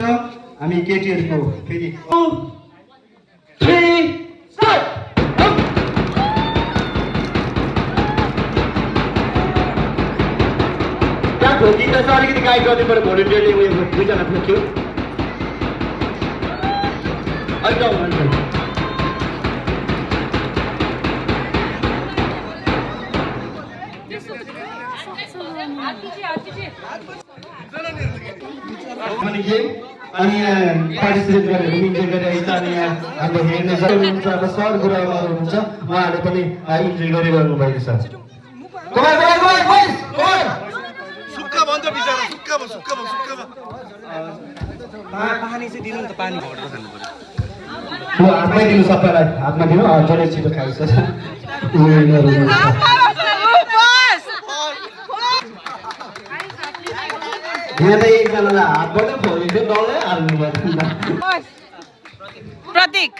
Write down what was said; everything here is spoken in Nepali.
हामी केटीहरुको फेरि त्यहाँ ठोकिँदा चाहिँ अलिकति गाइड गर्नु पर्यो भोलिन्टियरले उयो दुईजना ठोक्यो अहिले अनि पार्टिसिपेट गरेर इन्जोय गरिरहेको छ अनि यहाँ हाम्रो हेर्ने सक्नुहुन्छ अब सर गुरुआमाहरू हुनुहुन्छ उहाँहरूले पनि इन्जोय गरिरहनु भएको छ सुक्खा भन्छ बिचारा सुक्खा भयो सुक्खा भयो सुक्खा भयो पानी चाहिँ दिनु नि त पानी घटेर खानु पर्यो ल हातमै दिनु सबैलाई हातमा दिनु जसले छिटो खाइसक्छ यहाँ त एकजनालाई हातबाट खोलिदियो डल्लै हाल्नु पर्दैन प्रतीक